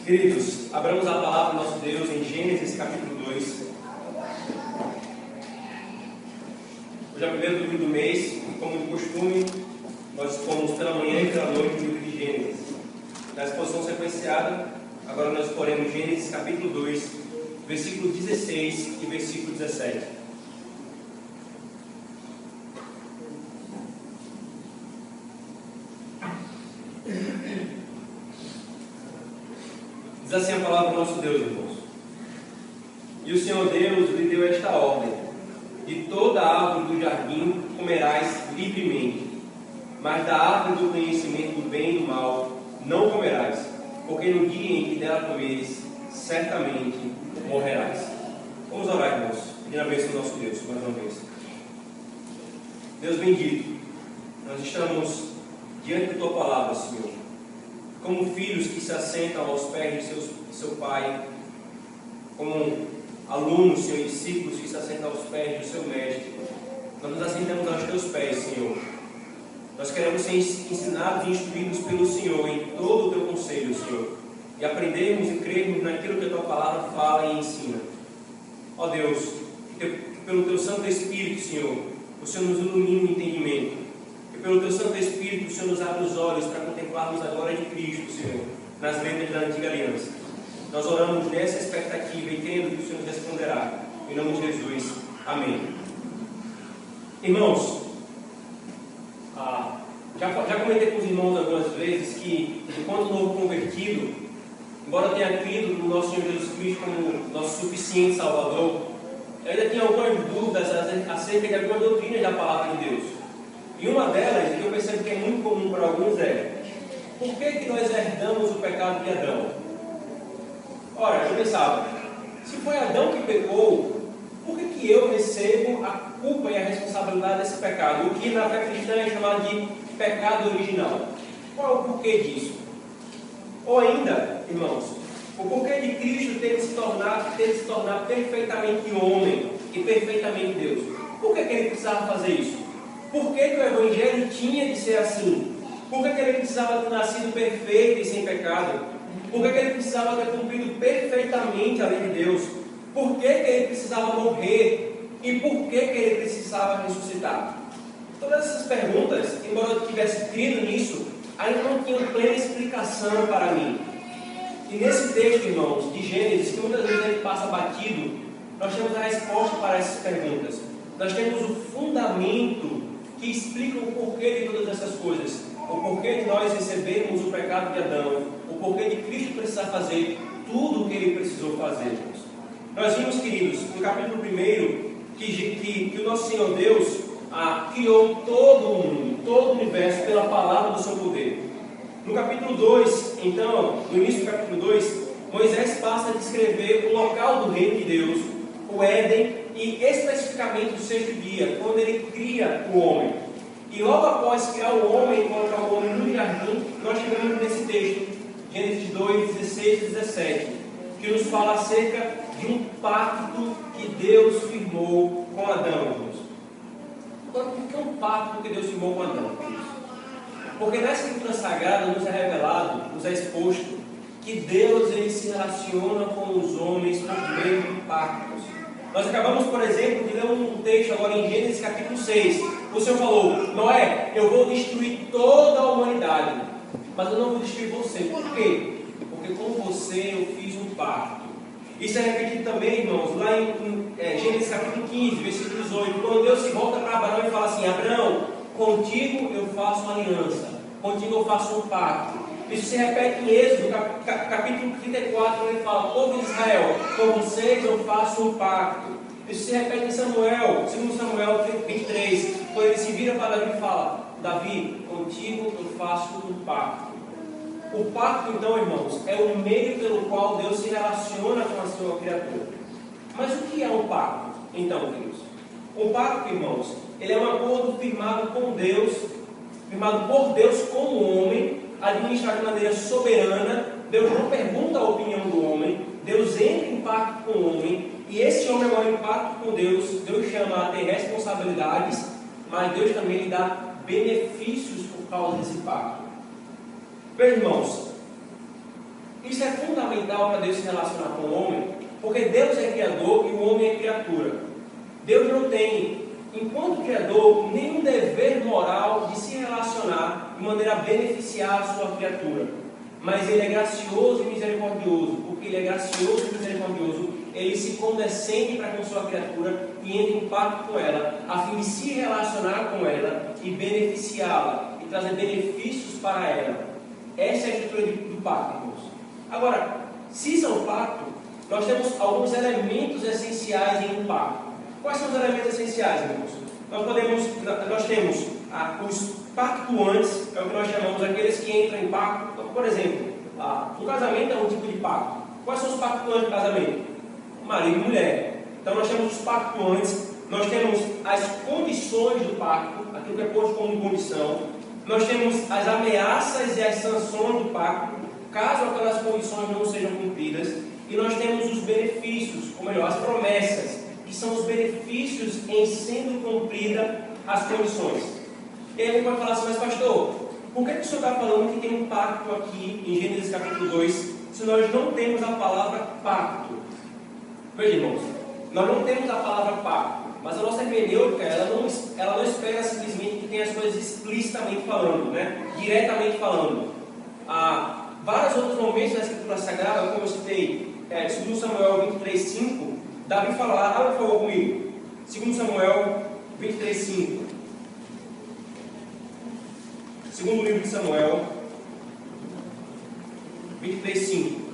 Queridos, abramos a palavra do nosso Deus em Gênesis capítulo 2. Hoje é o primeiro domingo do mês e, como de costume, nós expomos pela manhã e pela noite o livro de Gênesis. Na exposição sequenciada, agora nós exporemos Gênesis capítulo 2, versículo 16 e versículo 17. Diz assim a palavra do nosso Deus, irmãos. E o Senhor Deus lhe deu esta ordem: de toda árvore do jardim comerás livremente, mas da árvore do conhecimento do bem e do mal não comerás, porque no dia em que dela comeres, certamente morrerás. Vamos orar, irmãos, pedindo a bênção do nosso Deus, mais uma vez. Deus bendito, nós estamos diante da Tua palavra, Senhor, como filhos que se assentam aos pés de seu Pai, como alunos, Senhor, e discípulos que se assentam aos pés do seu Mestre. Nós nos assentamos aos Teus pés, Senhor. Nós queremos ser ensinados e instruídos pelo Senhor em todo o Teu conselho, Senhor, e aprendermos e crermos naquilo que a Tua palavra fala e ensina. Ó Deus, que pelo Teu Santo Espírito, Senhor, o Senhor nos ilumine o entendimento, que pelo Teu Santo Espírito o Senhor nos abra os olhos para contemplarmos a glória de Cristo, Senhor, nas letras da antiga aliança. Nós oramos nessa expectativa e crendo que o Senhor nos responderá. Em nome de Jesus. Amém. Irmãos, já comentei com os irmãos algumas vezes que, enquanto novo convertido, embora eu tenha crido no nosso Senhor Jesus Cristo como nosso suficiente Salvador, eu ainda tinha algumas dúvidas acerca de algumas doutrinas da palavra de Deus. E uma delas, que eu percebo que é muito comum para alguns, é: por que nós herdamos o pecado de Adão? Ora, eu pensava, se foi Adão que pecou, por que eu recebo a culpa e a responsabilidade desse pecado? O que na fé cristã é chamado de pecado original. Qual é o porquê disso? Ou ainda, irmãos, o porquê de Cristo ter se tornado perfeitamente homem e perfeitamente Deus? Por que ele precisava fazer isso? Por que o Evangelho tinha de ser assim? Por que ele precisava ter nascido perfeito e sem pecado? Por que ele precisava ter cumprido perfeitamente a lei de Deus? Por que ele precisava morrer? E por que ele precisava ressuscitar? Todas essas perguntas, embora eu tivesse crido nisso, ainda não tinham plena explicação para mim. E nesse texto, irmãos, de Gênesis, que muitas vezes a gente passa batido, nós temos a resposta para essas perguntas. Nós temos o fundamento que explica o porquê de todas essas coisas. O porquê de nós recebermos o pecado de Adão. O porquê de Cristo precisar fazer tudo o que Ele precisou fazer, irmãos. Nós vimos, queridos, no capítulo 1, que o nosso Senhor Deus criou todo o mundo, todo o universo pela palavra do seu poder. No capítulo 2, então, no início do capítulo 2, Moisés passa a descrever o local do reino de Deus, o Éden, e especificamente o sexto dia, quando ele cria o homem. E logo após criar o homem, colocar o homem no jardim, nós chegamos nesse texto, Gênesis 2, 16 e 17, que nos fala acerca de um pacto que Deus firmou com Adão, irmãos. Agora, por que um pacto que Deus firmou com Adão? Porque na Escritura Sagrada nos é revelado, nos é exposto, que Deus ele se relaciona com os homens por meio de pactos. Nós acabamos, por exemplo, de ler um texto agora em Gênesis capítulo 6. O Senhor falou: Noé, eu vou destruir toda a humanidade, mas eu não vou destruir você. Por quê? Porque com você eu fiz um pacto. Isso é repetido também, irmãos, lá em Gênesis capítulo 15, versículo 18, quando Deus se volta para Abraão e fala assim: Abraão, contigo eu faço uma aliança, contigo eu faço um pacto. Isso se repete em Êxodo, capítulo 34, quando ele fala: povo de Israel, com vocês eu faço um pacto. Isso se repete em Samuel, 2 Samuel 23, quando ele se vira para Davi e fala: Davi, contigo eu faço um pacto. O pacto, então, irmãos, é o meio pelo qual Deus se relaciona com a sua criatura. Mas o que é um pacto, então, queridos? Um pacto, irmãos, ele é um acordo firmado com Deus, firmado por Deus com o homem, administrado de maneira soberana. Deus não pergunta a opinião do homem, Deus entra em pacto com o homem, e esse homem agora em pacto com Deus, Deus chama a ter responsabilidades, mas Deus também lhe dá benefícios por causa desse pacto. Meus irmãos, Isso é fundamental para Deus se relacionar com o homem, porque Deus é criador e o homem é criatura. Deus não tem, enquanto criador, nenhum dever moral de se relacionar de maneira a beneficiar a sua criatura. Mas Ele é gracioso e misericordioso. Porque Ele é gracioso e misericordioso, Ele se condescende para com sua criatura e entra em pacto com ela, a fim de se relacionar com ela e beneficiá-la e trazer benefícios para ela. Essa é a estrutura do pacto, irmãos. Agora, se isso é um pacto, nós temos alguns elementos essenciais em um pacto. Quais são os elementos essenciais, irmãos? Nós temos os pactuantes, é o que nós chamamos aqueles que entram em pacto. Então, por exemplo, o casamento é um tipo de pacto. Quais são os pactuantes do casamento? Marido e mulher. Então nós temos os pactuantes, nós temos as condições do pacto, aquilo que é posto como condição. Nós temos as ameaças e as sanções do pacto, caso aquelas condições não sejam cumpridas. E nós temos os benefícios, ou melhor, as promessas, que são os benefícios em sendo cumprida as condições. E aí ele pode falar assim, mas pastor, por que o senhor está falando que tem um pacto aqui em Gênesis capítulo 2, se nós não temos a palavra pacto? Veja, irmãos, nós não temos a palavra pacto, mas a nossa hermenêutica, ela não espera simplesmente que tenha as coisas explicitamente falando, né? Diretamente falando. Há vários outros momentos da Escritura Sagrada, como eu citei, 2 Samuel 23:5, Davi fala lá, abre por favor comigo, 2 Samuel 23:5. Segundo livro de Samuel 23:5.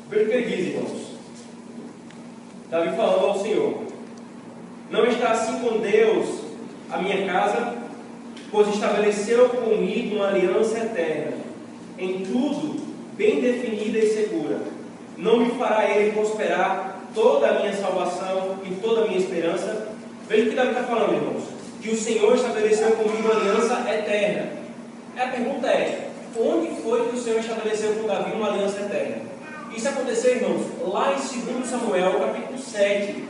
Veja o que ele diz, irmãos. Davi falando ao Senhor: não está assim com Deus a minha casa, pois estabeleceu comigo uma aliança eterna, em tudo bem definida e segura. Não me fará Ele prosperar toda a minha salvação e toda a minha esperança. Veja o que Davi está falando, irmãos: que o Senhor estabeleceu comigo uma aliança eterna. A pergunta é: onde foi que o Senhor estabeleceu com Davi uma aliança eterna? Isso aconteceu, irmãos, lá em 2 Samuel capítulo 7.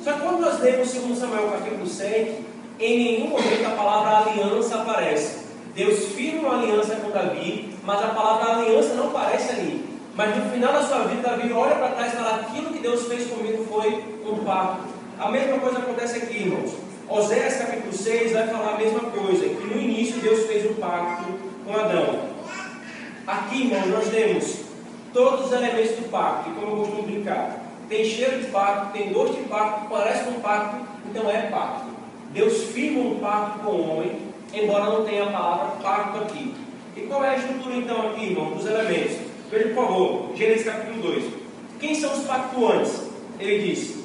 Só que quando nós lemos 2 Samuel capítulo 7, em nenhum momento a palavra aliança aparece. Deus firma uma aliança com Davi, mas a palavra aliança não aparece ali. Mas no final da sua vida, Davi olha para trás e fala: aquilo que Deus fez comigo foi um pacto. A mesma coisa acontece aqui, irmãos. Oséias capítulo 6 vai falar a mesma coisa, que no início Deus fez um pacto com Adão. Aqui, irmãos, nós temos todos os elementos do pacto, e como eu costumo brincar, tem cheiro de pacto, tem gosto de pacto, parece com pacto, então é pacto. Deus firma um pacto com o homem, embora não tenha a palavra pacto aqui. E qual é a estrutura então aqui, irmão, dos elementos? Veja, por favor, Gênesis capítulo 2. Quem são os pactuantes? Ele diz: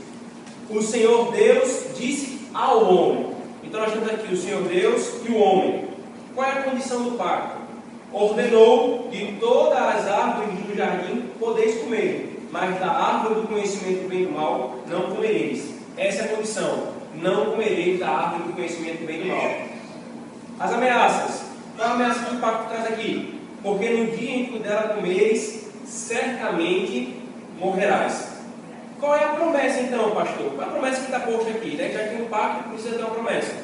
o Senhor Deus disse ao homem. Então nós temos aqui o Senhor Deus e o homem. Qual é a condição do pacto? Ordenou: de todas as árvores do jardim podeis comer, mas da árvore do conhecimento do bem e do mal não comereis. Essa é a condição: não comereis da árvore do conhecimento do bem e do mal. As ameaças. Qual a ameaça que o pacto traz aqui? Porque no dia em que dela comereis, certamente morrerás. Qual é a promessa então, pastor? Qual é a promessa que está posta aqui? Já que no pacto precisa ter uma promessa.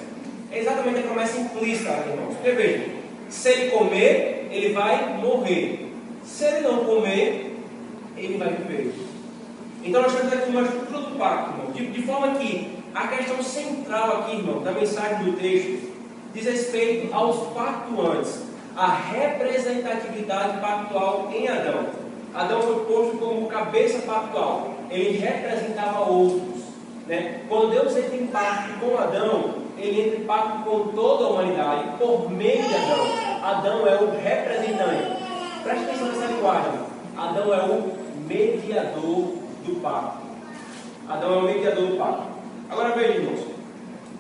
É exatamente a promessa implícita, irmãos. Porque veja, se ele comer, ele vai morrer. Se ele não comer, ele vai viver. Então nós temos aqui uma estrutura do pacto, irmão, de forma que a questão central aqui, irmão, da mensagem do texto diz respeito aos pactuantes, a representatividade pactual em Adão. Adão foi posto como cabeça pactual, ele representava outros, né? Quando Deus entra em pacto com Adão, ele entra em pacto com toda a humanidade por meio de Adão. Adão é o representante. Preste atenção nessa linguagem. Adão é o mediador do pacto. Adão é o mediador do pacto. Agora veja, irmãos,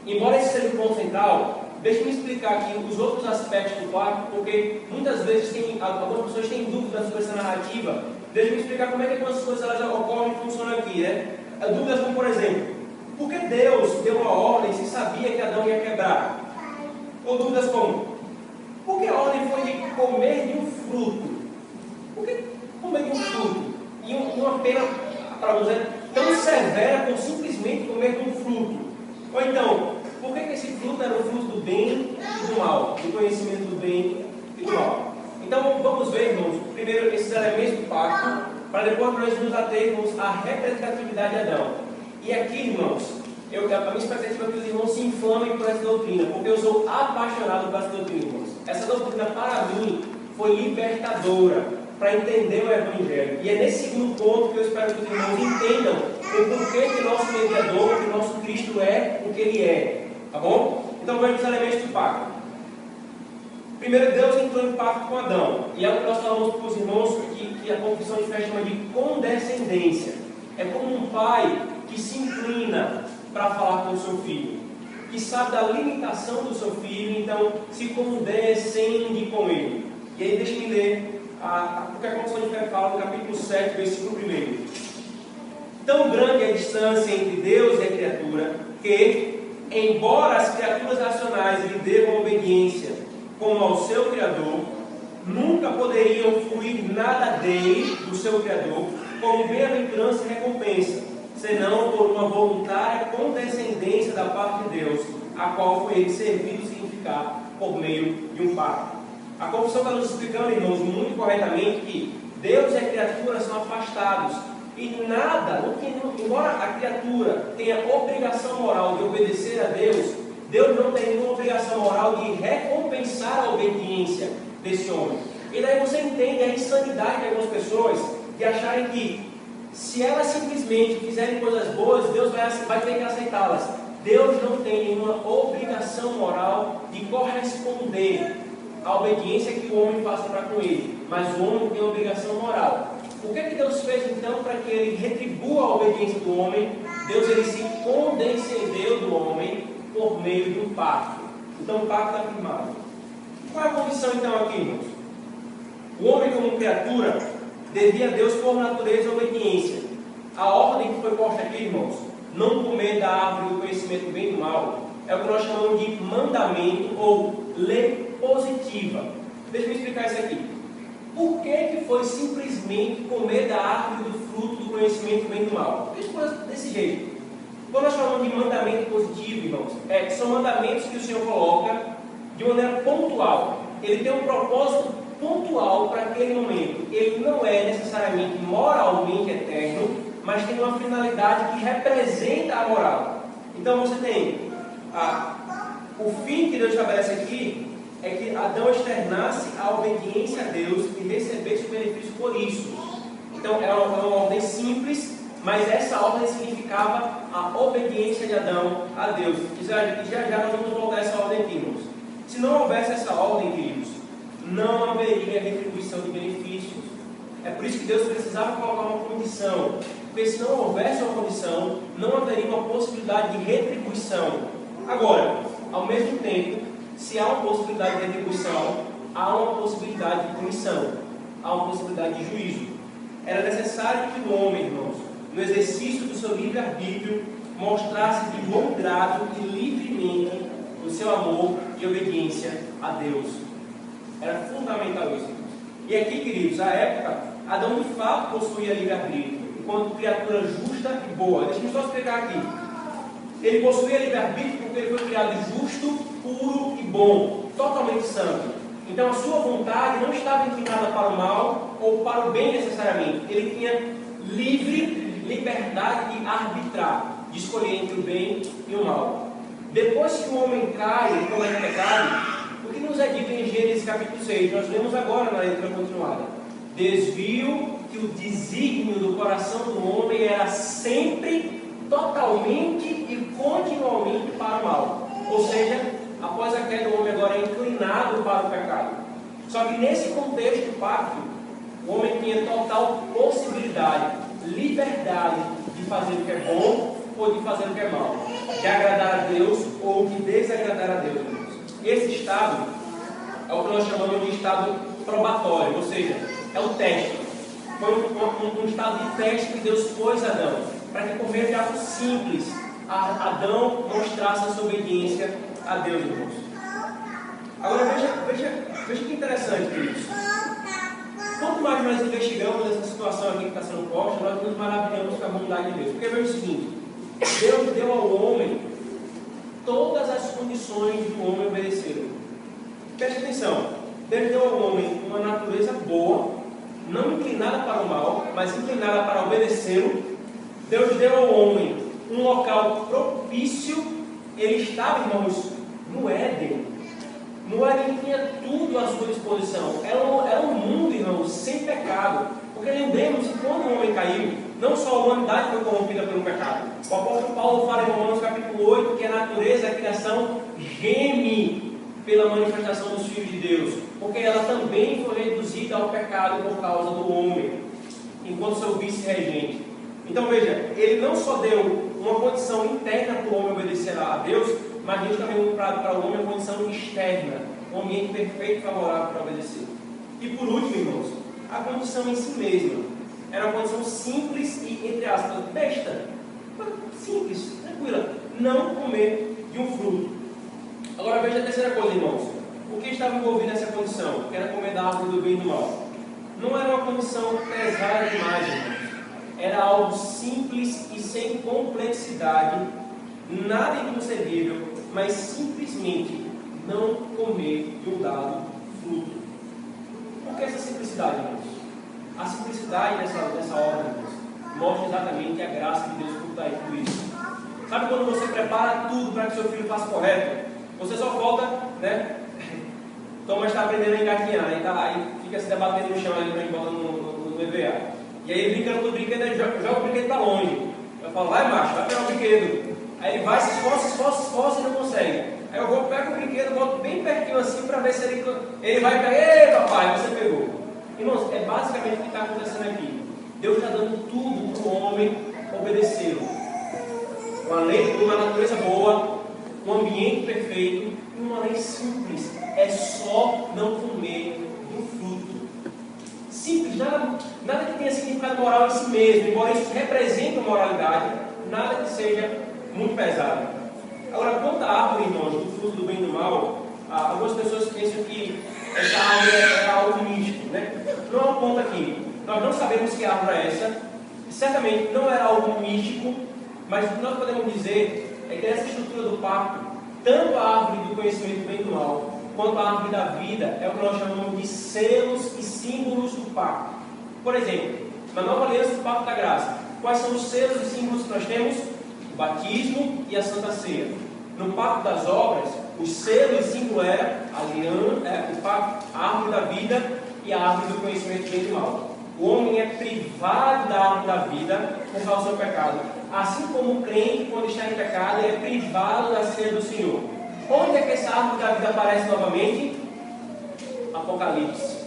embora esse seja o ponto central, deixe-me explicar aqui os outros aspectos do pacto, porque muitas vezes algumas pessoas têm dúvidas sobre essa narrativa. Deixe-me explicar como é que algumas coisas elas ocorrem e funcionam aqui, né? Dúvidas como, por exemplo, por que Deus deu uma ordem se sabia sabia que Adão ia quebrar? Ou dúvidas como: por que a ordem foi de comer de um fruto? Por que comer de um fruto? E uma pena, para alguns, é tão severa como simplesmente comer de um fruto. Ou então, por que esse fruto era o fruto do bem e do mal? Do conhecimento do bem e do mal. Então, vamos ver, irmãos, primeiro esses elementos do pacto, para depois nós nos atermos à representatividade de Adão. E aqui, irmãos, a minha expectativa é que os irmãos se inflamem por essa doutrina, porque eu sou apaixonado por essa doutrina, irmãos. Essa doutrina, para mim, foi libertadora para entender o Evangelho. E é nesse segundo ponto que eu espero que os irmãos entendam o porquê que nosso mediador, que nosso Cristo é o que Ele é. Tá bom? Então, vamos aos elementos do pacto. Primeiro, Deus entrou em pacto com Adão. E é o que nós falamos para os irmãos que a confissão de fé chama de condescendência. É como um pai que se inclina para falar com o seu filho, que sabe da limitação do seu filho, então se condescende com ele. E aí deixa eu ler o que a confissão de fé fala no capítulo 7, versículo 1. Tão grande é a distância entre Deus e a criatura, que, embora as criaturas racionais lhe devam obediência como ao seu Criador, nunca poderiam fluir nada dele, do seu Criador, como bem-aventurança e recompensa, senão por uma voluntária condescendência da parte de Deus, a qual foi ele servido significar por meio de um pacto. A confissão está nos explicando, irmãos, muito corretamente que Deus e a criatura são afastados. E nada, embora a criatura tenha obrigação moral de obedecer a Deus, Deus não tem nenhuma obrigação moral de recompensar a obediência desse homem. E daí você entende a insanidade de algumas pessoas de acharem que, se elas simplesmente fizerem coisas boas, Deus vai ter que aceitá-las. Deus não tem nenhuma obrigação moral de corresponder à obediência que o homem faça para com ele, mas o homem tem obrigação moral. O que Deus fez então para que ele retribua a obediência do homem? Deus ele se condescendeu do homem por meio de um pacto. Então o pacto é afirmado. Qual é a condição então aqui, irmãos? O homem como criatura devia a Deus por natureza e obediência. A ordem que foi posta aqui, irmãos, não comer da árvore do conhecimento do bem e do mal, é o que nós chamamos de mandamento ou lei positiva. Deixa eu explicar isso aqui. Por que foi simplesmente comer da árvore do fruto do conhecimento do bem e do mal? Deixa eu desse jeito. Quando nós falamos de mandamento positivo, irmãos, são mandamentos que o Senhor coloca de maneira pontual. Ele tem um propósito pontual para aquele momento. Ele não é necessariamente moralmente eterno, mas tem uma finalidade que representa a moral. Então você tem o fim que Deus estabelece aqui é que Adão externasse a obediência a Deus e recebesse o benefício por isso. Então é uma ordem simples, mas essa ordem significava a obediência de Adão a Deus. E já nós vamos voltar a essa ordem aqui, irmãos. Se não houvesse essa ordem, queridos, não haveria retribuição de benefícios. É por isso que Deus precisava colocar uma condição. Porque se não houvesse uma condição, não haveria uma possibilidade de retribuição. Agora, ao mesmo tempo, se há uma possibilidade de retribuição, há uma possibilidade de punição, há uma possibilidade de juízo. Era necessário que o homem, irmãos, no exercício do seu livre-arbítrio, mostrasse de bom grado e livremente o seu amor e obediência a Deus. Era fundamental isso. E aqui, queridos, à época, Adão de fato possuía livre-arbítrio, enquanto criatura justa e boa. Deixa-me só explicar aqui. Ele possuía livre-arbítrio porque ele foi criado justo, puro e bom, totalmente santo. Então a sua vontade não estava inclinada para o mal ou para o bem necessariamente. Ele tinha liberdade de arbitrar, de escolher entre o bem e o mal. Depois que o homem cai e comete pecado, o que nos é dito em Gênesis capítulo 6? Nós lemos agora na leitura continuada. Desvio que o desígnio do coração do homem era sempre, totalmente e continuamente para o mal. Ou seja, após a queda, o homem agora é inclinado para o pecado. Só que nesse contexto do pacto, o homem tinha total possibilidade, liberdade de fazer o que é bom ou de fazer o que é mal, de agradar a Deus ou de desagradar a Deus. Esse estado é o que nós chamamos de estado probatório, ou seja, é o teste. Foi um estado de teste que Deus pôs a Adão, para que por meio de algo simples Adão mostrasse a sua obediência a Deus, irmãos. Agora veja que interessante isso. Quanto mais nós investigamos essa situação aqui que está sendo posta, nós nos maravilhamos com a bondade de Deus. Porque veja o seguinte: Deus deu ao homem todas as condições do homem obedecer. Preste atenção, Deus deu ao homem uma natureza boa, não inclinada para o mal, mas inclinada para obedecê-lo. Deus deu ao homem um local propício. Ele estava, irmãos, no Éden. No Éden tinha tudo à sua disposição. Era um mundo, irmãos, sem pecado. Porque lembremos que quando o homem caiu, não só a humanidade foi corrompida pelo pecado. O apóstolo Paulo fala em Romanos capítulo 8 que a natureza, a criação, geme pela manifestação dos filhos de Deus. Porque ela também foi reduzida ao pecado por causa do homem, enquanto seu vice-regente. Então veja, ele não só deu uma condição interna para o homem obedecer a Deus, mas Deus também deu para o homem uma condição externa, um ambiente perfeito e favorável para obedecer. E por último, irmãos, a condição em si mesma era uma condição simples e, entre aspas, besta, simples, tranquila, não comer de um fruto. Agora veja a terceira coisa, irmãos. O que estava envolvido nessa condição? Que era comer da árvore do bem e do mal. Não era uma condição pesada demais, irmãos. Era algo simples e sem complexidade, nada inconcebível, mas simplesmente não comer de um dado fruto. Por que essa simplicidade, irmãos? A simplicidade dessa ordem, irmãos, mostra exatamente a graça de Deus por trás de tudo isso. Sabe quando você prepara tudo para que seu filho faça correto? Você só falta, né? Thomas está aprendendo a engatinhar, aí fica se debatendo no chão, aí a gente bota no EVA. E aí ele brincando com o brinquedo, ele joga o brinquedo para longe. Eu falo, vai macho, vai pegar o brinquedo. Aí ele vai, se esforça e não consegue. Aí eu vou, pego o brinquedo, boto bem pertinho assim para ver se ele vai pegar. Ei papai, você pegou. Irmãos, é basicamente o que está acontecendo aqui. Deus está dando tudo para o homem obedecer. Uma lei, uma natureza boa, um ambiente perfeito e uma lei simples. É só não comer do fruto. Simples, nada que tenha significado moral em si mesmo, embora isso represente uma moralidade, nada que seja muito pesado. Agora, quanto à árvore, irmãos, do fruto do bem e do mal, algumas pessoas pensam que essa árvore é algo místico, né? Não há um ponto aqui. Nós não sabemos que árvore é essa. Certamente não era algo místico, mas o que nós podemos dizer é que essa estrutura do pacto, tanto a árvore do conhecimento do bem e do mal, quanto a árvore da vida, é o que nós chamamos de selos e símbolos do pacto. Por exemplo, na nova aliança do pacto da graça, quais são os selos e símbolos que nós temos? O batismo e a Santa Ceia. No pacto das obras, o selo e símbolo era o pacto, a árvore da vida e a árvore do conhecimento do bem e do mal. O homem é privado da árvore da vida por causa do seu pecado. Assim como o crente, quando está em pecado, é privado da ceia do Senhor. Onde é que essa árvore da vida aparece novamente? Apocalipse.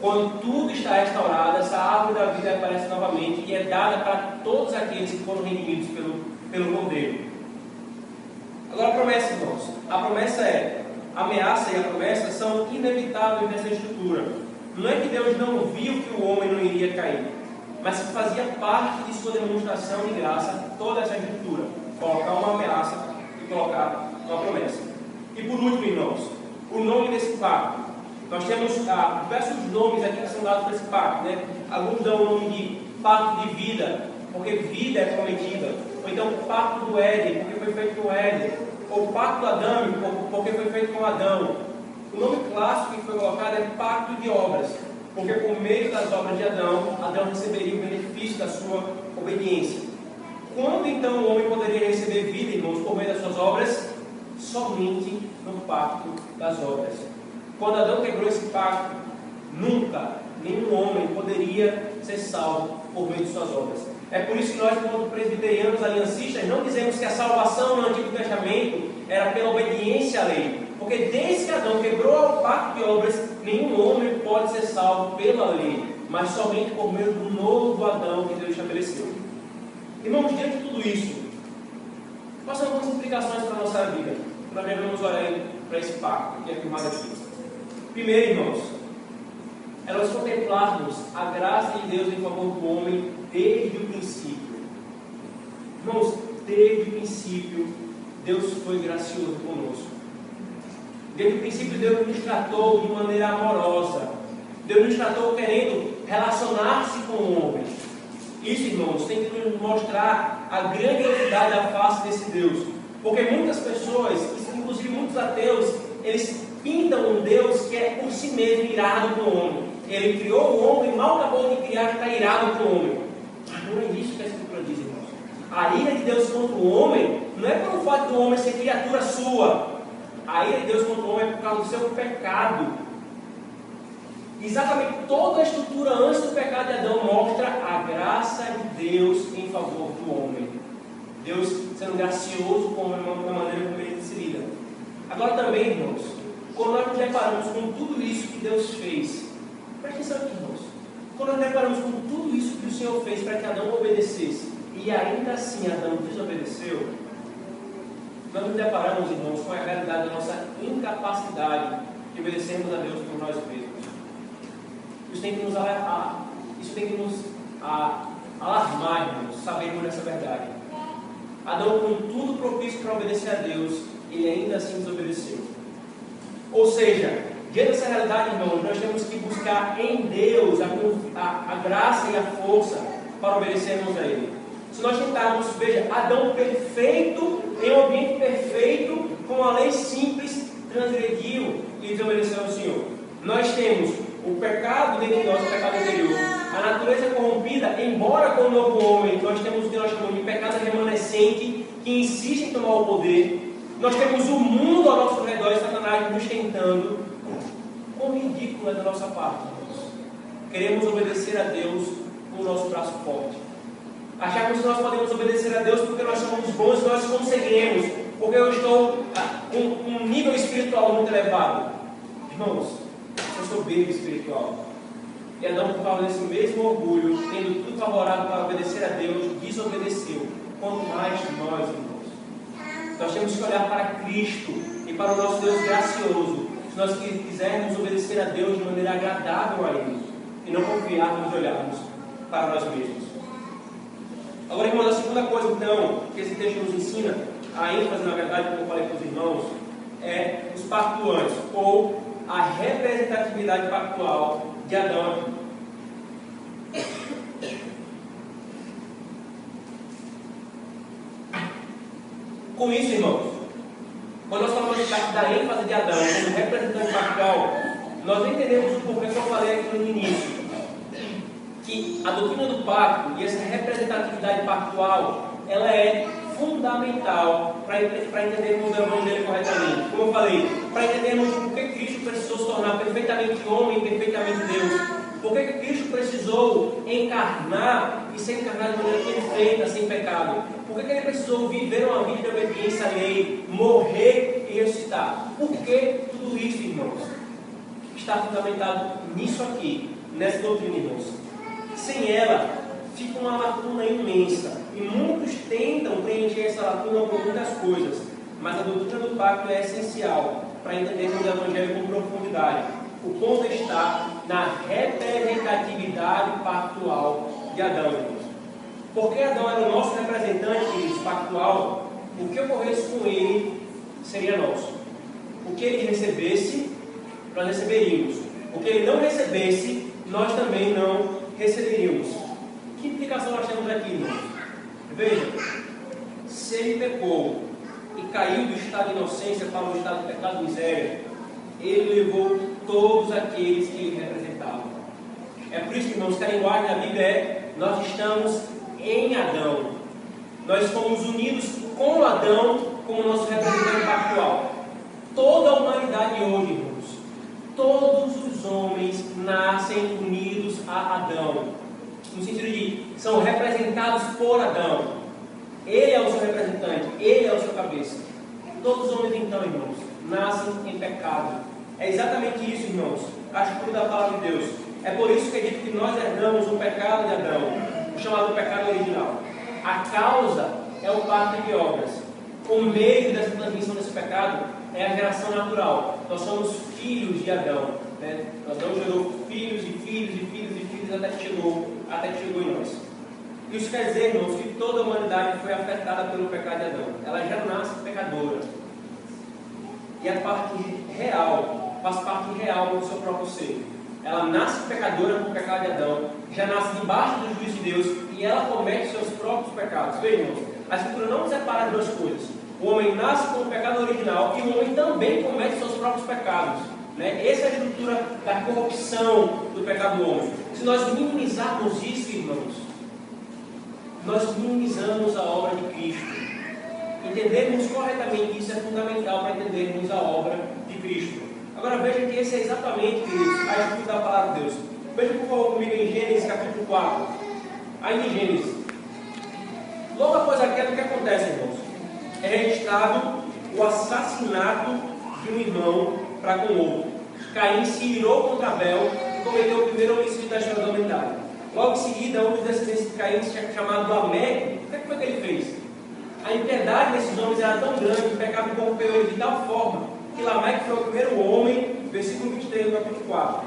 Quando tudo está restaurado, essa árvore da vida aparece novamente e é dada para todos aqueles que foram redimidos pelo Cordeiro. Agora a promessa, irmãos. A promessa a ameaça e a promessa são inevitáveis nessa estrutura. Não é que Deus não viu que o homem não iria cair, mas que fazia parte de sua demonstração de graça toda essa estrutura. Colocar uma ameaça e colocar uma promessa. E por último, irmãos, o nome desse pacto. Nós temos diversos nomes aqui que são dados para esse pacto, né? Alguns dão o nome de pacto de vida, porque vida é prometida. Ou então pacto do Éden, porque foi feito com Éden. Ou pacto adâmico, porque foi feito com Adão. O nome clássico que foi colocado é pacto de obras, porque por meio das obras de Adão, Adão receberia o benefício da sua obediência. Quando então o homem poderia receber vida, irmãos, por meio das suas obras? Somente no pacto das obras. Quando Adão quebrou esse pacto, nunca nenhum homem poderia ser salvo por meio de suas obras. É por isso que nós, como presbiterianos aliancistas, não dizemos que a salvação no Antigo Testamento era pela obediência à lei. Porque desde que Adão quebrou o pacto de obras, nenhum homem pode ser salvo pela lei, mas somente por meio do novo Adão que Deus estabeleceu. Irmãos, diante de tudo isso, quais são algumas implicações para a nossa vida? Nós devemos olhar para esse pacto que é afirmado aqui. Primeiro, irmãos, é nós contemplarmos a graça de Deus em favor do homem desde o princípio. Irmãos, desde o princípio, Deus foi gracioso conosco. Desde o princípio, Deus nos tratou de maneira amorosa. Deus nos tratou querendo relacionar-se com o homem. Isso, irmãos, tem que nos mostrar a grandiosidade da face desse Deus. Porque muitas pessoas, inclusive muitos ateus, eles pintam um Deus que é por si mesmo irado com o homem. Ele criou o homem e mal acabou de criar, está irado com o homem. Mas não é isso que a Escritura diz, irmãos. A ira de Deus contra o homem não é pelo fato do homem ser criatura sua. A ira de Deus contra o homem é por causa do seu pecado. Exatamente toda a estrutura antes do pecado de Adão mostra a graça de Deus em favor do homem. Deus sendo gracioso com o homem da maneira como ele se lida. Agora também, irmãos, quando nós nos deparamos com tudo isso que Deus fez, presta atenção aqui, irmãos. Quando nós nos deparamos com tudo isso que o Senhor fez para que Adão obedecesse, e ainda assim Adão desobedeceu, nós nos deparamos, irmãos, com a realidade da nossa incapacidade de obedecermos a Deus por nós mesmos. Isso tem que nos alertar, isso tem que nos alarmar, irmãos, sabermos dessa verdade. Adão, com tudo propício para obedecer a Deus, ele ainda assim desobedeceu. Ou seja, diante dessa realidade, irmãos, nós temos que buscar em Deus a graça e a força para obedecermos a Ele. Se nós tentarmos, veja, Adão perfeito, em um ambiente perfeito, com uma lei simples, transgrediu e desobedeceu ao Senhor. Nós temos o pecado dentro de nós, o pecado interior, a natureza corrompida, embora com o novo homem, nós temos o que nós chamamos de pecado remanescente, que insiste em tomar o poder. Nós temos o mundo ao nosso redor, Satanás nos tentando. Quão ridículo é da nossa parte, irmãos. Queremos obedecer a Deus com o nosso braço forte. Achamos que nós podemos obedecer a Deus porque nós somos bons e nós conseguiremos, porque eu estou com um nível espiritual muito elevado. Irmãos, eu sou bebê espiritual. E Adão, por causa desse mesmo orgulho, tendo tudo favorável para obedecer a Deus, desobedeceu. Quanto mais nós, irmãos. Nós temos que olhar para Cristo e para o nosso Deus gracioso, se nós quisermos obedecer a Deus de maneira agradável a Ele, e não confiarmos e olharmos para nós mesmos. Agora, irmãos, a segunda coisa, então, que esse texto nos ensina, a ênfase, na verdade, como eu falei para os irmãos, é os pactuantes, ou a representatividade pactual de Adão. Com isso, irmãos, quando nós falamos da ênfase de Adão como representante pactual, nós entendemos o porquê que eu falei aqui no início, que a doutrina do pacto e essa representatividade pactual, ela é fundamental para entendermos o Evangelho corretamente. Como eu falei, para entendermos por que Cristo precisou se tornar perfeitamente homem e perfeitamente Deus. Por que Cristo precisou encarnar e ser encarnado de maneira perfeita, sem pecado? Por que Ele precisou viver uma vida de obediência à lei, morrer e ressuscitar? Por que tudo isso, irmãos? Está fundamentado nisso aqui, nessa doutrina, irmãos. Sem ela, fica uma lacuna imensa. E muitos tentam preencher essa lacuna com muitas coisas. Mas a doutrina do pacto é essencial para entendermos o Evangelho com profundidade. O ponto está na representatividade pactual de Adão, irmãos. Porque Adão era o nosso representante pactual, o que ocorresse com ele seria nosso. O que ele recebesse, nós receberíamos. O que ele não recebesse, nós também não receberíamos. Que implicação nós temos aqui, irmãos? Veja, se ele pecou e caiu do estado de inocência para o estado de pecado e miséria, ele levou todos aqueles que ele representava. É por isso, irmãos, que a linguagem da Bíblia é: nós estamos em Adão. Nós fomos unidos com Adão como nosso representante pactual. Toda a humanidade hoje, irmãos, todos os homens nascem unidos a Adão. No sentido de, são representados por Adão. Ele é o seu representante, ele é o seu cabeça. Todos os homens, então, irmãos, nascem em pecado. É exatamente isso, irmãos, a estrutura da palavra de Deus. É por isso que é dito que nós herdamos o pecado de Adão, o chamado pecado original. A causa é o pacto de obras. O meio dessa transmissão desse pecado é a geração natural. Nós somos filhos de Adão, Adão gerou filhos e filhos e filhos e filhos até que chegou em nós. Isso quer dizer, irmãos, que toda a humanidade foi afetada pelo pecado de Adão. Ela já nasce pecadora. E a parte real, faz parte real do seu próprio ser. Ela nasce pecadora com o pecado de Adão, já nasce debaixo do juízo de Deus e ela comete seus próprios pecados. Vejam, irmãos, a Escritura não separa as duas coisas. O homem nasce com o pecado original e o homem também comete seus próprios pecados. Essa é a estrutura da corrupção do pecado do homem. Se nós minimizarmos isso, irmãos, nós minimizamos a obra de Cristo. Entendermos corretamente isso é fundamental para entendermos a obra de Cristo. Agora vejam que esse é exatamente, queridos, a estrutura da palavra de Deus. Vejam por favor comigo em Gênesis capítulo 4. Ainda em Gênesis. Logo após a queda, o que acontece, irmãos? É registrado o assassinato de um irmão para com outro. Caim se irou contra Abel e cometeu o primeiro homicídio da história da humanidade. Logo em seguida, um dos descendentes de Caim, chamado Lameque, o que foi que ele fez? A impiedade desses homens era tão grande, o pecado corrompeu ele de tal forma, que Lameque foi o primeiro homem, versículo 23 do capítulo 4.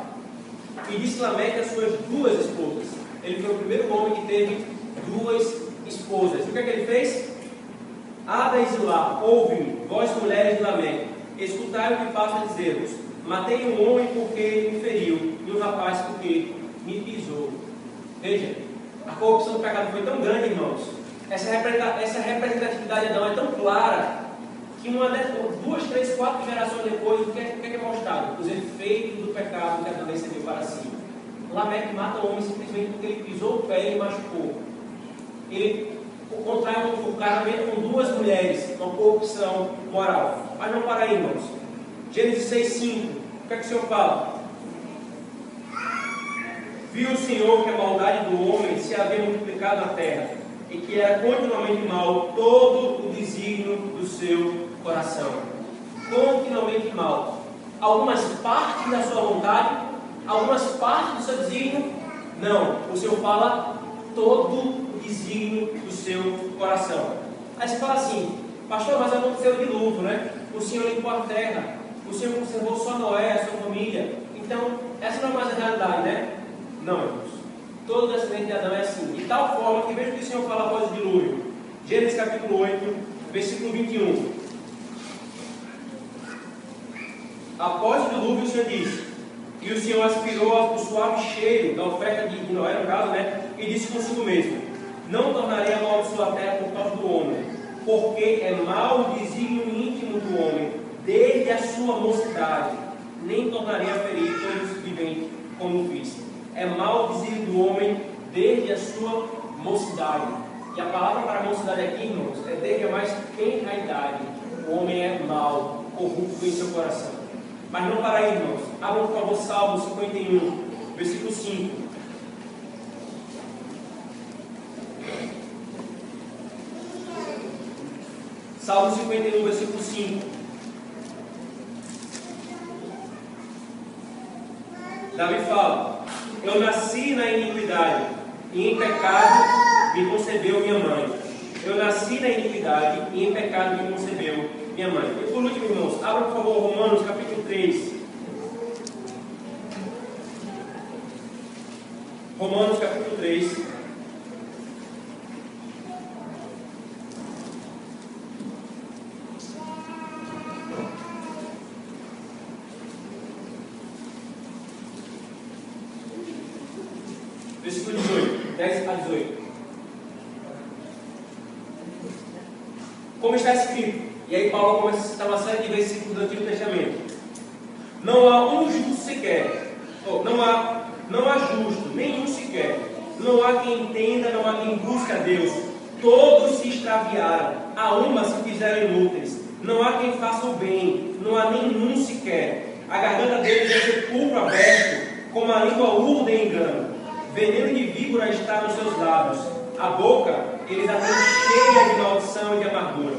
E disse Lameque às suas duas esposas. Ele foi o primeiro homem que teve duas esposas. E o que é que ele fez? Ada e Zilá, ouve-me, vós mulheres de Lameque, escutai o que passo a dizer-vos. Matei um homem porque ele me feriu, e um rapaz porque me pisou. Veja, a corrupção do pecado foi tão grande, irmãos. Essa representatividade de Adão é tão clara que duas, três, quatro gerações depois, o que é mostrado? Os efeitos do pecado que Adão recebeu para si. Lameque mata o homem simplesmente porque ele pisou o pé e machucou. Ele contrai um casamento com duas mulheres, uma corrupção moral. Mas não para aí, irmãos. Gênesis 6,5. O que é que o Senhor fala? Viu o Senhor que a maldade do homem se havia multiplicado na terra, e que era continuamente mal todo o desígnio do seu coração. Continuamente mal. Algumas partes da sua vontade, algumas partes do seu desígnio, não. O Senhor fala todo o desígnio do seu coração. Aí você fala assim, pastor, mas aconteceu o dilúvio, né? O Senhor limpou a terra, o Senhor conservou só Noé, a sua família. Então, essa não é mais a realidade, né? Não, irmãos. Todo descendente de Adão é assim. De tal forma que veja o que o Senhor fala após o dilúvio. Gênesis capítulo 8, versículo 21. Após o dilúvio, o Senhor diz: e o Senhor aspirou o suave cheiro da oferta de Noé, no caso, né? E disse consigo mesmo: não tornarei a amaldiçoar a terra por causa do homem, porque é mau o desígnio íntimo do homem, desde a sua mocidade, nem tornarei a ferir todos os viventes como fiz. É mau o desígnio do homem desde a sua mocidade. E a palavra para mocidade aqui, irmãos, é desde a mais tenra idade. O homem é mau, corrupto em seu coração. Mas não para aí, irmãos. Abram por favor Salmo 51, versículo 5. Salmo 51, versículo 5. Davi fala: eu nasci na iniquidade, e em pecado me concebeu minha mãe. Eu nasci na iniquidade, e em pecado me concebeu minha mãe. E por último, irmãos, abra por favor Romanos capítulo 3. Romanos capítulo 3. Versículo 18, 10 a 18. Como está escrito, e aí Paulo começa a citar uma série de versículos do Antigo Testamento. Não há um justo sequer, não há justo, nenhum sequer. Não há quem entenda, não há quem busque a Deus. Todos se extraviaram, a uma se fizeram inúteis. Não há quem faça o bem, não há nenhum sequer. A garganta deles é sepulcro aberto, como a língua urda em engano. Veneno de víbora está nos seus lábios. A boca eles a têm cheia de maldição e de amargura.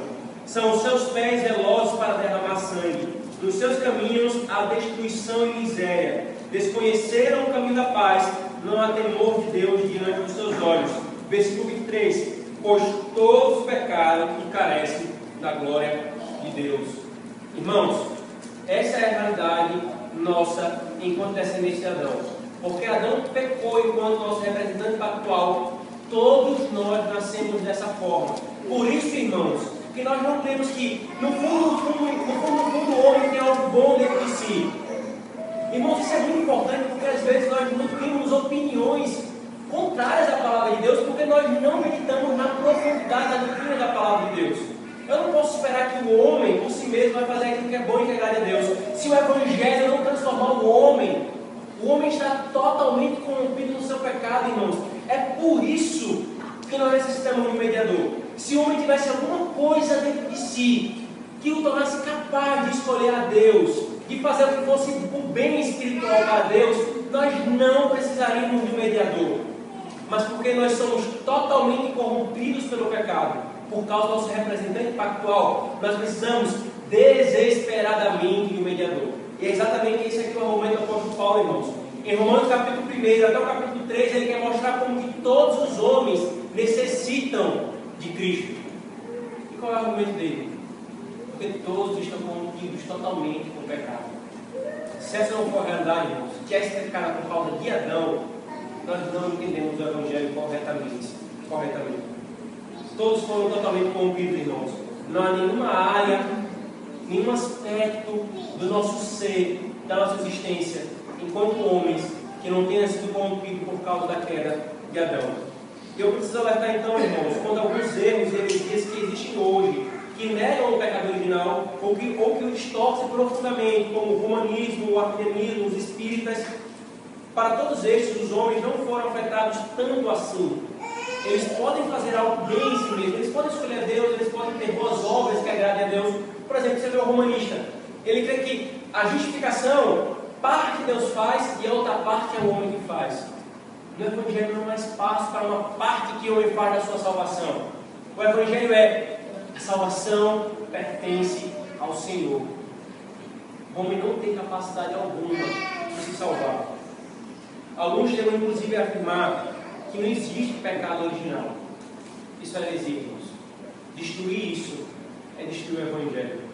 São os seus pés velozes para derramar sangue. Nos seus caminhos há destruição e miséria. Desconheceram o caminho da paz. Não há temor de Deus diante dos seus olhos. Versículo 23. Pois todos pecaram e carecem da glória de Deus. Irmãos, essa é a realidade nossa enquanto descendentes de Adão. Porque Adão pecou enquanto nosso representante pactual, Todos nós nascemos dessa forma. Por isso, irmãos, que nós não temos que, no fundo, o homem tem algo bom dentro de si. Irmãos, isso é muito importante, porque às vezes nós temos opiniões contrárias à palavra de Deus, porque nós não meditamos na profundidade da doutrina da palavra de Deus. Eu não posso esperar que o homem, por si mesmo, vai fazer aquilo que é bom e que agrada a Deus. Se o Evangelho não transformar o homem está totalmente corrompido no seu pecado, irmãos. É por isso que nós necessitamos de um mediador. Se o homem tivesse alguma coisa dentro de si que o tornasse capaz de escolher a Deus, de fazer o que fosse o bem espiritual para Deus, nós não precisaríamos de um mediador. Mas porque nós somos totalmente corrompidos pelo pecado, por causa do nosso representante pactual, nós precisamos desesperadamente de um mediador. E é exatamente isso aqui o argumento do apóstolo Paulo, irmãos. Em Romanos capítulo 1 até o capítulo 3, ele quer mostrar como que todos os homens necessitam de Cristo. E qual é o argumento dele? Porque todos estão corrompidos totalmente com o pecado. Se essa não for a realidade, irmãos, que é explicada por causa de Adão, nós não entendemos o Evangelho corretamente. Todos foram totalmente corrompidos, irmãos. Não há nenhuma área, nenhum aspecto do nosso ser, da nossa existência, enquanto homens, que não tenha sido corrompido por causa da queda de Adão. Eu preciso alertar então, irmãos, quando alguns erros e heresias que existem hoje, que negam o pecado original, ou que o distorcem profundamente, como o humanismo, o arminianismo, os espíritas, para todos estes, os homens não foram afetados tanto assim. Eles podem fazer algo bem em si mesmos, eles podem escolher a Deus, eles podem ter boas obras que agradem a Deus. Por exemplo, você vê o romanista, ele crê que a justificação, parte Deus faz e a outra parte é o homem que faz. No Evangelho não há espaço para uma parte que o homem faz da sua salvação. O Evangelho é: a salvação pertence ao Senhor. O homem não tem capacidade alguma de se salvar. Alguns chegam inclusive a afirmar que não existe pecado original. Isso é heresia, irmãos. Destruir isso é destruir o Evangelho.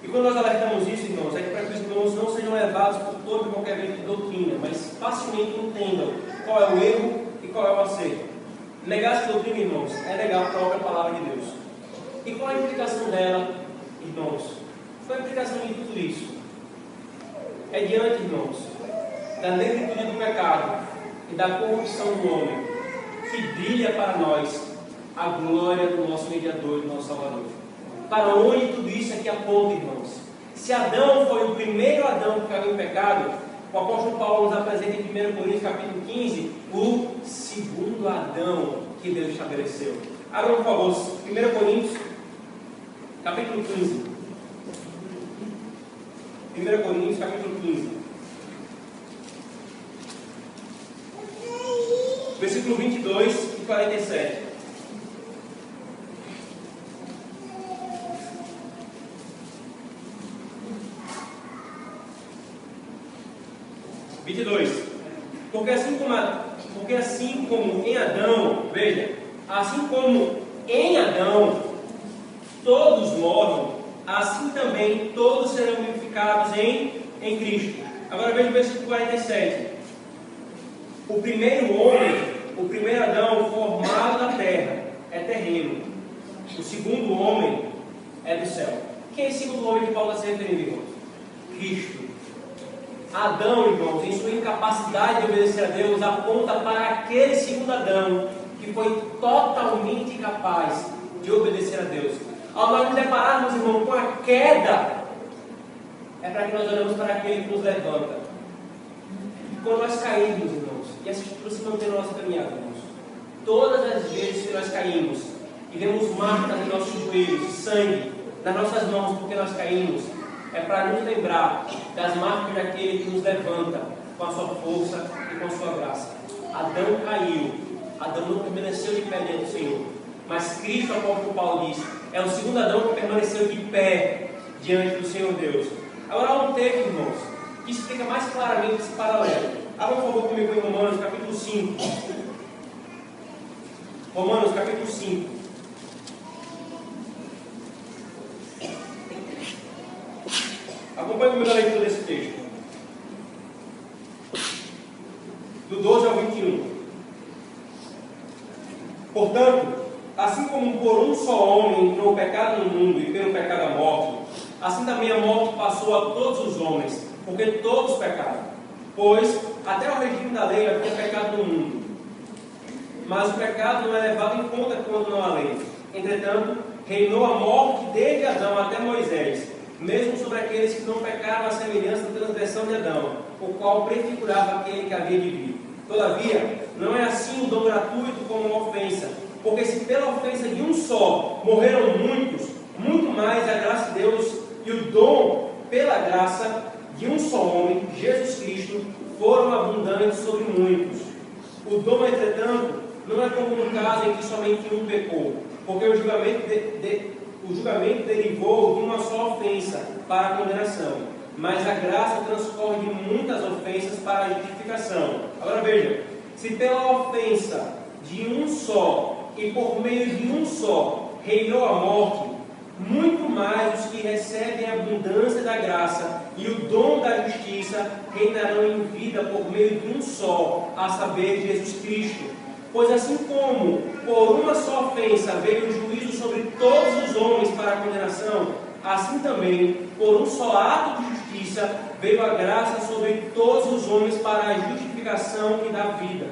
E quando nós alertamos isso, irmãos, é que para que os irmãos não sejam levados por todo e qualquer vento de doutrina, mas facilmente entendam qual é o erro e qual é o acerto. Negar essa doutrina, irmãos, é negar a própria palavra de Deus. E qual é a implicação dela, irmãos? Qual é a implicação de tudo isso? É diante, irmãos, da negritude do pecado e da corrupção do homem, que brilha para nós a glória do nosso mediador, do nosso Salvador. Para onde tudo isso aqui aponta, irmãos? Se Adão foi o primeiro Adão que caiu em pecado, o apóstolo Paulo nos apresenta em 1 Coríntios capítulo 15 o segundo Adão que Deus estabeleceu. Abram, por favor, 1 Coríntios capítulo 15. 1 Coríntios capítulo 15. Versículo 22 e 47. Porque assim como em Adão, veja, assim como em Adão todos morrem, assim também todos serão vivificados em Cristo. Agora veja o versículo 47. O primeiro homem, o primeiro Adão formado da terra, é terreno. O segundo homem é do céu. Quem é esse segundo homem que Paulo está se referindo, irmãos? Cristo. Adão, irmãos, em sua incapacidade de obedecer a Deus, aponta para aquele segundo Adão que foi totalmente incapaz de obedecer a Deus. Ao nós nos depararmos, irmão, com a queda, é para que nós olhamos para aquele que nos levanta. E quando nós caímos, irmãos, e essa estrutura se mantém na nossa caminhada, irmãos, todas as vezes que nós caímos e vemos marcas em nossos joelhos, sangue nas nossas mãos porque nós caímos, é para nos lembrar das marcas daquele que nos levanta com a sua força e com a sua graça. Adão caiu, Adão não permaneceu de pé diante do Senhor, mas Cristo, como Paulo diz, é o segundo Adão que permaneceu de pé diante do Senhor Deus. Agora há um texto, irmãos, que explica mais claramente esse paralelo. Abra por favor comigo em Romanos capítulo 5. Romanos capítulo 5. Acompanhe comigo a leitura desse texto. Do 12 ao 21. Portanto, assim como por um só homem entrou o pecado no mundo e pelo pecado a morte, assim também a morte passou a todos os homens, porque todos pecaram. Pois até o regime da lei havia pecado no mundo. Mas o pecado não é levado em conta quando não há lei. Entretanto, reinou a morte desde Adão até Moisés, mesmo sobre aqueles que não pecaram à semelhança da transgressão de Adão, o qual prefigurava aquele que havia de vir. Todavia, não é assim o dom gratuito como uma ofensa, porque se pela ofensa de um só morreram muitos, muito mais a graça de Deus e o dom pela graça de um só homem, Jesus Cristo, foram abundantes sobre muitos. O dom, entretanto, não é como no caso em que somente um pecou, porque o julgamento derivou de uma só ofensa para a condenação, mas a graça transcorre de muitas ofensas para a justificação. Agora veja, se pela ofensa de um só e por meio de um só reinou a morte, muito mais os que recebem a abundância da graça e o dom da justiça reinarão em vida por meio de um só, a saber, Jesus Cristo. Pois assim como por uma só ofensa veio o juízo sobre todos os homens para a condenação, assim também, por um só ato de justiça, veio a graça sobre todos os homens para a justificação e da vida.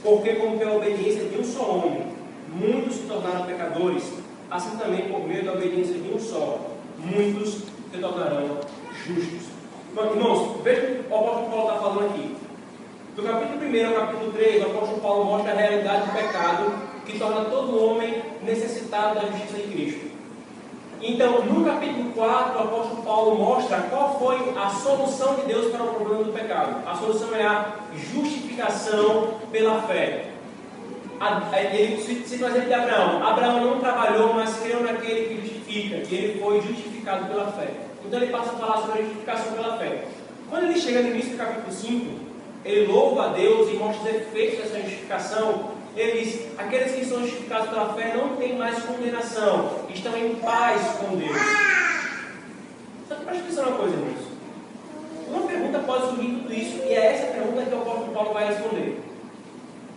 Porque como pela obediência de um só homem, muitos se tornaram pecadores, assim também por meio da obediência de um só, muitos se tornarão justos. Irmãos, veja o que o apóstolo Paulo está falando aqui. Do capítulo 1 ao capítulo 3, o apóstolo Paulo mostra a realidade do pecado que torna todo homem necessitado da justiça de Cristo. Então, no capítulo 4, o apóstolo Paulo mostra qual foi a solução de Deus para o problema do pecado. A solução é a justificação pela fé. Ele cita o exemplo de Abraão. Abraão não trabalhou, mas creu naquele que justifica, e ele foi justificado pela fé. Então ele passa a falar sobre a justificação pela fé. Quando ele chega no início do capítulo 5, ele louva a Deus e mostra os efeitos dessa justificação. Ele diz: aqueles que são justificados pela fé não têm mais condenação, estão em paz com Deus. Só que preste atenção numa coisa, irmãos. Uma pergunta pode surgir tudo isso, e é essa pergunta que o apóstolo Paulo vai responder.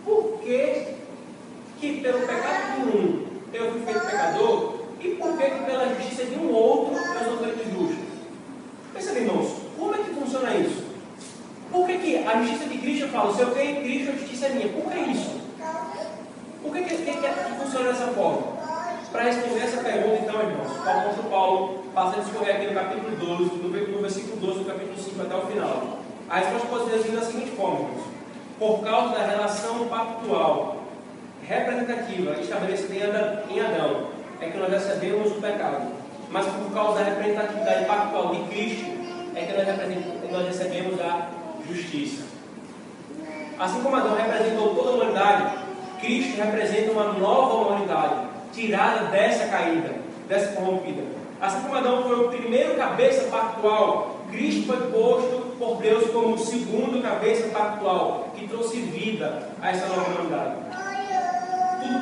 Por que pelo pecado de um eu fui feito pecador, e por que pela justiça de um outro eu sou feito justo? Pensa, irmãos, como é que funciona isso? Por que a justiça de Cristo, eu falo, se eu creio em Cristo, a justiça é minha? Por que isso? Por que funciona dessa forma? Para responder essa pergunta, então, irmãos, o apóstolo Paulo passa a discorrer aqui no capítulo 12, no versículo 12 do capítulo 5 até o final. A resposta pode ser resumida da seguinte forma, irmãos: por causa da relação pactual representativa estabelecida em Adão, é que nós recebemos o pecado. Mas por causa da representatividade pactual de Cristo, é que nós recebemos a justiça. Assim como Adão representou toda a humanidade, Cristo representa uma nova humanidade, tirada dessa caída, dessa corrompida. Assim como Adão foi o primeiro cabeça pactual, Cristo foi posto por Deus como o segundo cabeça pactual, que trouxe vida a essa nova humanidade. Tudo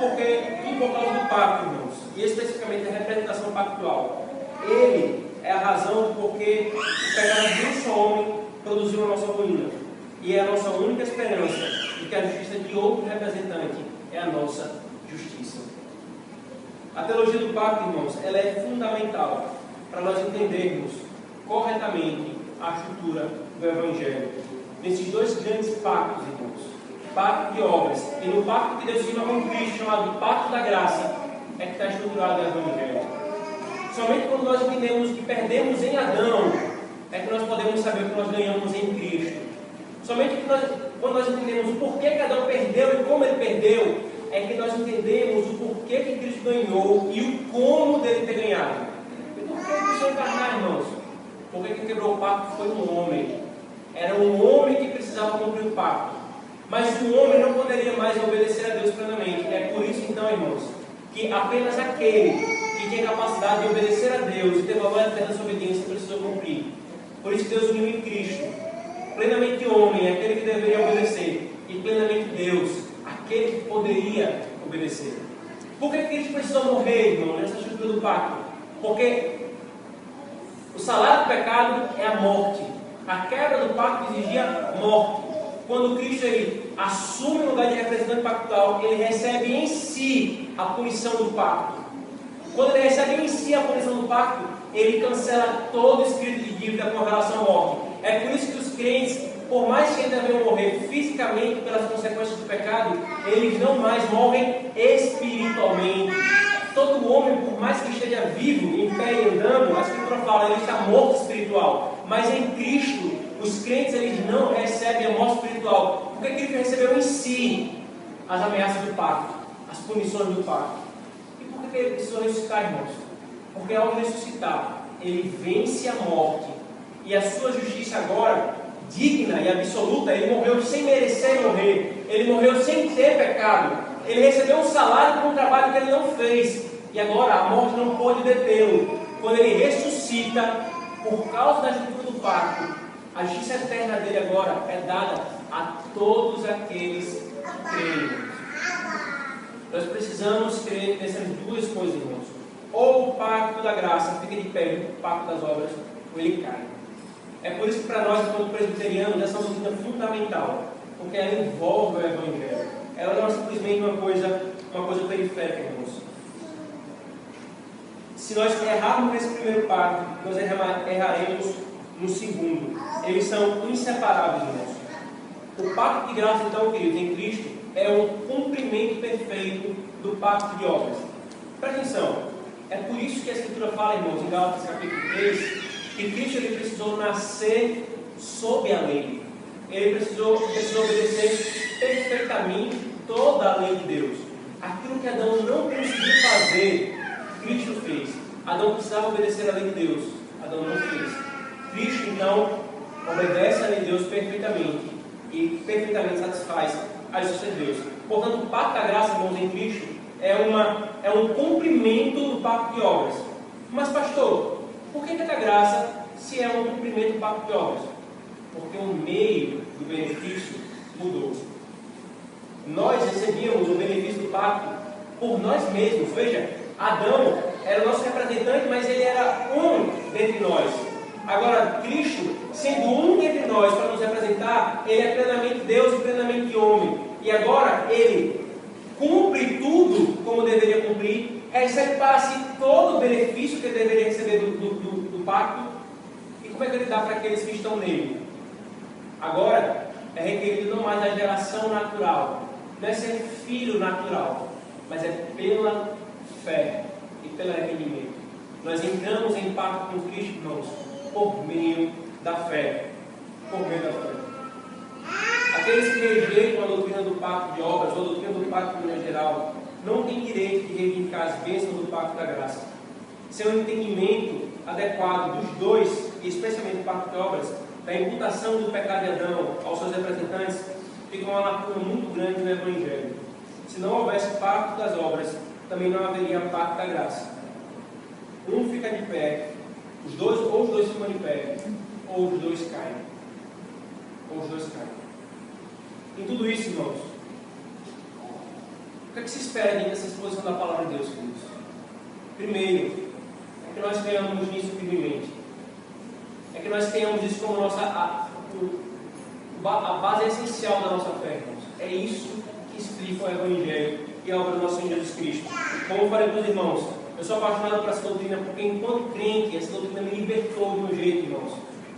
por causa do pacto, irmãos, e especificamente a representação pactual. Ele é a razão do porquê o pecado de um só homem produziu a nossa ruína. E é a nossa única esperança de que a justiça de outro representante é a nossa justiça. A teologia do pacto, irmãos, ela é fundamental para nós entendermos corretamente a estrutura do Evangelho. Nesses dois grandes pactos, irmãos, pacto de obras e no pacto que Deus firma com Cristo, chamado pacto da graça, é que está estruturado o Evangelho. Somente quando nós entendemos que perdemos em Adão, é que nós podemos saber o que nós ganhamos em Cristo. Somente quando nós entendemos o porquê que Adão perdeu e como ele perdeu, é que nós entendemos o porquê que Cristo ganhou e o como dele ter ganhado. E por que ele precisou encarnar, irmãos? Porque quem quebrou o pacto foi um homem. Era um homem que precisava cumprir o pacto. Mas o homem não poderia mais obedecer a Deus plenamente. É por isso, então, irmãos, que apenas aquele que tinha capacidade de obedecer a Deus e ter valor eterno de obediência precisou cumprir. Por isso Deus uniu em Cristo, plenamente homem, aquele que deveria obedecer, e plenamente Deus, aquele que poderia obedecer. Por que Cristo precisou morrer, irmão, nessa estrutura do pacto? Porque o salário do pecado é a morte. A quebra do pacto exigia morte. quando Cristo ele assume o lugar de representante pactual, ele recebe em si a punição do pacto. Quando ele recebe em si a punição do pacto, ele cancela todo espírito de dívida com relação à morte. É por isso que os crentes, por mais que ainda venham morrer fisicamente pelas consequências do pecado, eles não mais morrem espiritualmente. Todo homem, por mais que esteja vivo, em pé e andando, a Escritura fala, ele está morto espiritual. Mas em Cristo, os crentes eles não recebem a morte espiritual, porque Cristo recebeu em si as ameaças do pacto, as punições do pacto. E por que ele precisou ressuscitar, irmãos? Porque ao ressuscitar, ele vence a morte, e a sua justiça agora, digna e absoluta, ele morreu sem merecer morrer, ele morreu sem ter pecado, ele recebeu um salário por um trabalho que ele não fez, e agora a morte não pode detê-lo. Quando ele ressuscita, por causa da estrutura do pacto, a justiça eterna dele agora é dada a todos aqueles que creem. Nós precisamos crer nessas duas coisas, irmãos. Ou o pacto da graça fica de pé, o pacto das obras, ou ele cai. É por isso que para nós, enquanto presbiterianos, essa é uma doutrina fundamental, porque ela envolve o Evangelho. Ela não é simplesmente uma coisa periférica, irmãos. Se nós errarmos nesse primeiro pacto, nós erraremos no segundo. Eles são inseparáveis, irmãos. O pacto de graça, então, queridos, em Cristo, é o cumprimento perfeito do pacto de obras. Presta atenção. É por isso que a Escritura fala, irmãos, em Gálatas capítulo 3, que Cristo ele precisou nascer sob a lei. Ele precisou obedecer perfeitamente toda a lei de Deus. Aquilo que Adão não conseguiu fazer, Cristo fez. Adão precisava obedecer a lei de Deus. Adão não fez. Cristo, então, obedece a lei de Deus perfeitamente e perfeitamente satisfaz a justiça de Deus. Portanto, o pacto da graça, irmãos, em Cristo é um cumprimento do pacto de obras. Mas, pastor, por que a graça se é um cumprimento do pacto de obras? Porque o meio do benefício mudou. Nós recebíamos o benefício do pacto por nós mesmos. Veja, Adão era o nosso representante, mas ele era um dentre nós. Agora, Cristo, sendo um dentre nós para nos representar, ele é plenamente Deus e plenamente homem. E agora ele cumpre tudo como deveria cumprir, recebe para si todo o benefício que ele deveria receber do pacto. E como é que ele dá para aqueles que estão nele? Agora é requerido não mais a geração natural, não é ser filho natural, mas é pela fé e pelo arrependimento. Nós entramos em pacto com Cristo, irmãos, por meio da fé. Por meio da fé. Aqueles que rejeitam a doutrina do pacto de obras, ou a doutrina do pacto de maneira geral, não têm direito de reivindicar as bênçãos do pacto da graça. Seu entendimento adequado dos dois, e especialmente do pacto de obras, da imputação do pecado de Adão aos seus representantes, fica uma lacuna muito grande no Evangelho. Se não houvesse pacto das obras, também não haveria pacto da graça. Um fica de pé, ou os dois ficam de pé, ou os dois caem. Ou os dois caem. Em tudo isso, irmãos, o que é que se espera dentro dessa exposição da palavra de Deus, queridos? Primeiro, é que nós tenhamos nisso firmemente. É que nós tenhamos isso como a base essencial da nossa fé, irmãos. É isso que explica o Evangelho e a obra do nosso Senhor Jesus Cristo. Como eu falei para os irmãos, eu sou apaixonado por essa doutrina porque, enquanto crente, essa doutrina me libertou de um jeito, irmãos.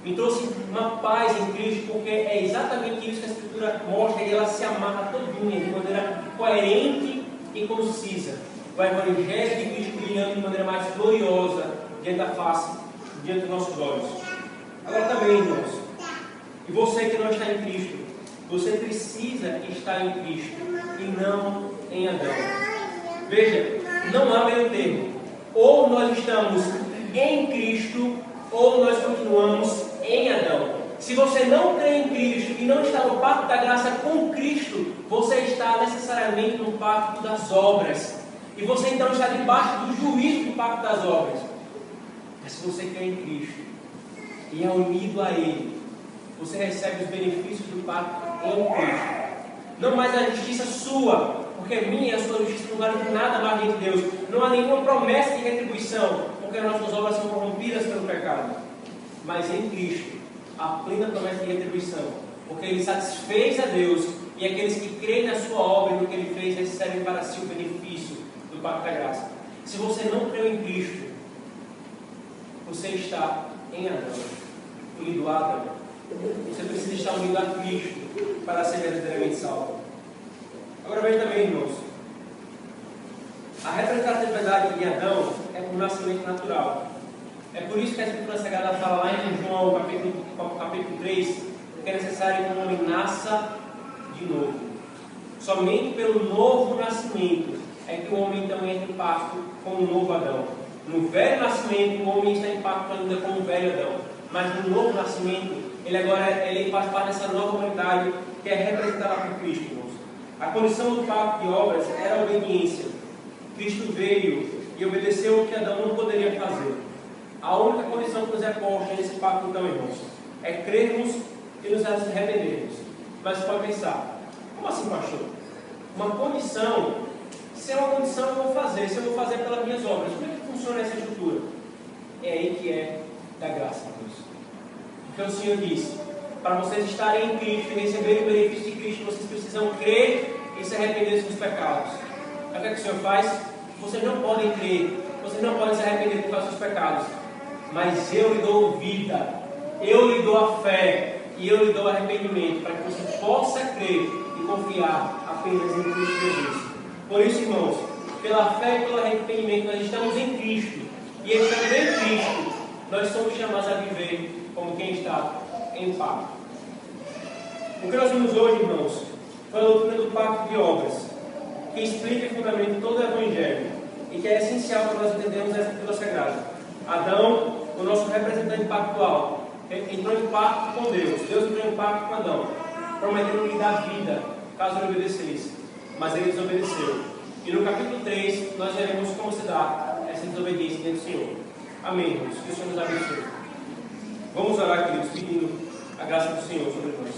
Me trouxe uma paz em Cristo, porque é exatamente isso que a Escritura mostra, e ela se amarra todinha de maneira coerente e concisa. O Evangelho de Cristo brilhando de maneira mais gloriosa diante da face, diante dos nossos olhos. Agora também, irmãos, e você que não está em Cristo, você precisa estar em Cristo e não em Adão. Veja, não há meio termo. Ou nós estamos em Cristo, ou nós continuamos em Adão. Se você não crê em Cristo e não está no pacto da graça com Cristo, você está necessariamente no pacto das obras. E você então está debaixo do juízo do pacto das obras. Mas se você crê em Cristo e é unido a Ele, você recebe os benefícios do pacto em Cristo. Não mais a justiça sua, porque a minha e a sua justiça não vale nada mais diante de Deus. Não há nenhuma promessa de retribuição, porque as nossas obras são corrompidas pelo pecado. Mas em Cristo, a plena promessa de retribuição, porque ele satisfez a Deus, e aqueles que creem na sua obra e no que ele fez recebem para si o benefício do pacto da graça. Se você não creu em Cristo, você está em Adão, unido a Adão. Você precisa estar unido a Cristo para ser verdadeiramente salvo. Agora veja também, irmãos, a representatividade de Adão é por nascimento natural. É por isso que a Escritura Sagrada fala lá em João, capítulo 3, que é necessário que o homem nasça de novo. Somente pelo novo nascimento é que o homem então entra em pacto com o novo Adão. No velho nascimento, o homem está em pacto ainda com o velho Adão. Mas no novo nascimento, ele faz parte dessa nova humanidade que é representada por Cristo, irmãos. A condição do pacto de obras era a obediência. Cristo veio e obedeceu o que Adão não poderia fazer. A única condição que nos é posta nesse pacto, então, irmãos, é crermos e nos arrependermos. Mas você pode pensar, como assim, pastor? Uma condição, se é uma condição eu vou fazer, se eu vou fazer pelas minhas obras, como é que funciona essa estrutura? É aí que é da graça, Deus. Porque o Senhor disse, para vocês estarem em Cristo e receberem o benefício de Cristo, vocês precisam crer e se arrepender dos pecados. O que é que o Senhor faz? Vocês não podem crer, vocês não podem se arrepender por causa dos pecados. Mas eu lhe dou vida, eu lhe dou a fé e eu lhe dou arrependimento para que você possa crer e confiar apenas em Cristo Jesus. Por isso, irmãos, pela fé e pelo arrependimento, nós estamos em Cristo. E estando em Cristo, nós somos chamados a viver como quem está em pacto. O que nós vimos hoje, irmãos, foi a doutrina do pacto de obras, que explica e fundamenta todo o Evangelho e que é essencial para nós entendermos a Escritura Sagrada. Adão, o nosso representante pactual, entrou em pacto com Deus. Deus entrou em pacto com Adão, prometendo lhe dar vida, caso ele obedecesse. Mas ele desobedeceu. E no capítulo 3, nós veremos como se dá essa desobediência diante do Senhor. Amém, irmãos. Que o Senhor nos abençoe. Vamos orar, queridos, pedindo a graça do Senhor sobre nós.